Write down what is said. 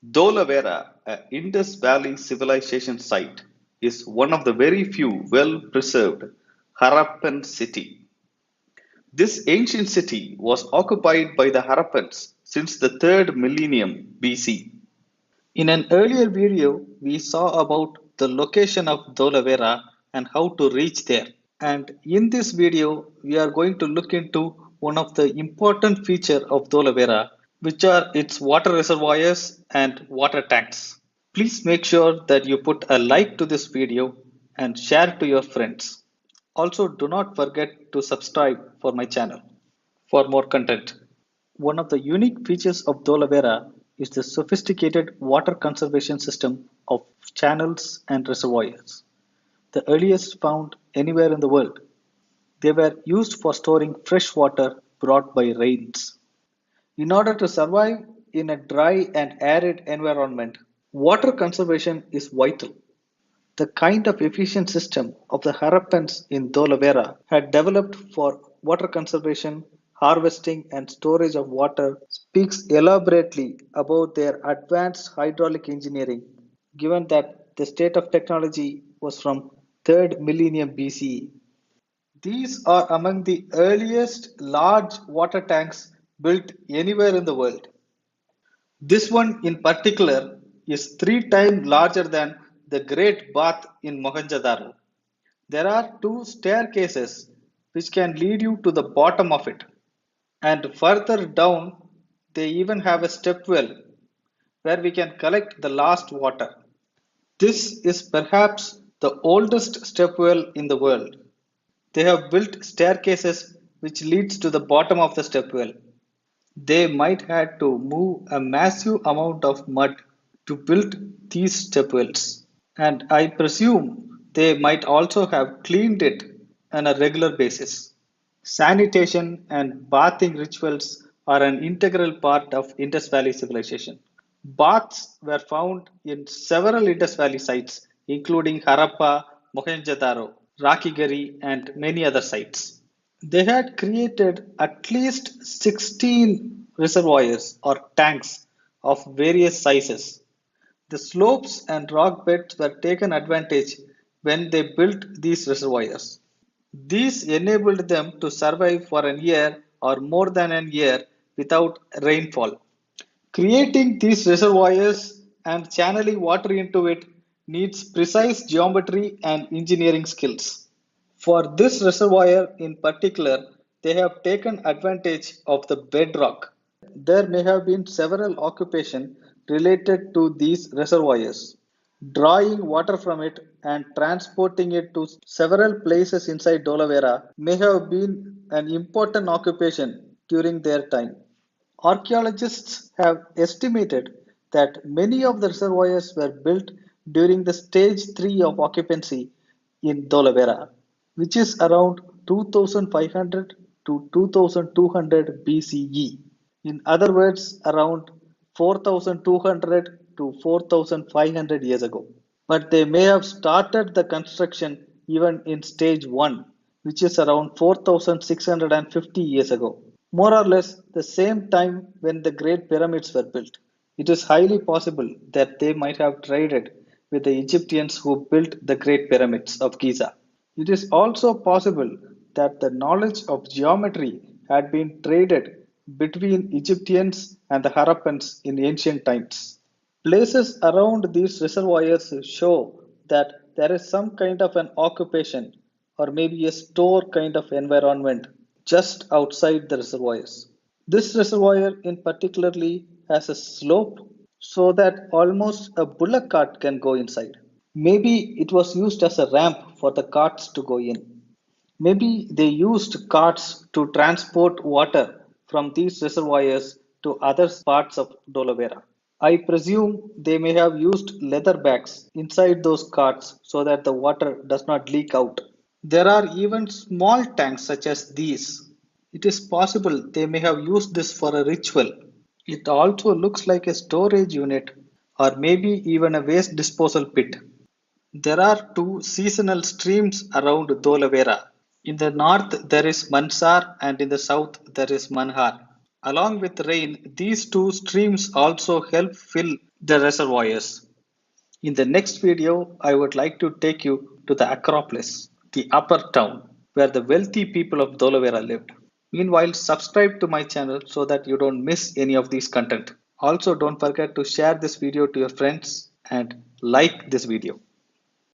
Dholavira, a Indus Valley civilization site, is one of the very few well-preserved Harappan city. This ancient city was occupied by the Harappans since the 3rd millennium BC. In an earlier video, we saw about the location of Dholavira and how to reach there. And in this video, we are going to look into one of the important features of Dholavira, which are its water reservoirs and water tanks. Please make sure that you put a like to this video and share to your friends. Also, do not forget to subscribe for my channel for more content. One of the unique features of Dholavira is the sophisticated water conservation system of channels and reservoirs, the earliest found anywhere in the world. They were used for storing fresh water brought by rains. In order to survive in a dry and arid environment, water conservation is vital. The kind of efficient system of the Harappans in Dholavira had developed for water conservation, harvesting, and storage of water speaks elaborately about their advanced hydraulic engineering, given that the state of technology was from 3rd millennium BCE. These are among the earliest large water tanks built anywhere in the world. This one in particular is 3 times larger than the Great Bath in Mohenjo-daro. There are 2 staircases which can lead you to the bottom of it, and further down they even have a step well where we can collect the last water. This is perhaps the oldest step well in the world. They have built staircases which leads to the bottom of the step well. They might had to move a massive amount of mud to build these step wells, and I presume they might also have cleaned it on a regular basis. Sanitation and bathing rituals are an integral part of Indus Valley civilization. Baths were found in several Indus Valley sites, including Harappa, Mohenjo-daro, Rakhigarhi, and many other sites. They had created at least 16 reservoirs or tanks of various sizes. The slopes and rock beds were taken advantage when they built these reservoirs. These enabled them to survive for a year or more than a year without rainfall. Creating these reservoirs and channeling water into it needs precise geometry and engineering skills. For this reservoir in particular, they have taken advantage of the bedrock. There may have been several occupations related to these reservoirs. Drawing water from it and transporting it to several places inside Dholavira may have been an important occupation during their time. Archaeologists have estimated that many of the reservoirs were built during the stage 3 of occupancy in Dholavira, which is around 2500 to 2200 BCE. In other words, around 4200 to 4500 years ago. But they may have started the construction even in stage 1, which is around 4650 years ago, more or less the same time when the Great Pyramids were built. It is highly possible that they might have traded with the Egyptians who built the Great Pyramids of Giza. It is also possible that the knowledge of geometry had been traded between Egyptians and the Harappans in ancient times. Places around these reservoirs show that there is some kind of an occupation or maybe a store kind of environment just outside the reservoirs. This reservoir in particularly has a slope so that almost a bullock cart can go inside. Maybe it was used as a ramp for the carts to go in. Maybe they used carts to transport water from these reservoirs to other parts of Dholavira. I presume they may have used leather bags inside those carts so that the water does not leak out. There are even small tanks such as these. It is possible they may have used this for a ritual. It also looks like a storage unit or maybe even a waste disposal pit. There are 2 seasonal streams around Dholavira. In the north there is Mansar and in the south there is Manhar. Along with rain, these 2 streams also help fill the reservoirs. In the next video, I would like to take you to the Acropolis, the upper town, where the wealthy people of Dholavira lived. Meanwhile, subscribe to my channel so that you don't miss any of these content. Also, don't forget to share this video to your friends and like this video.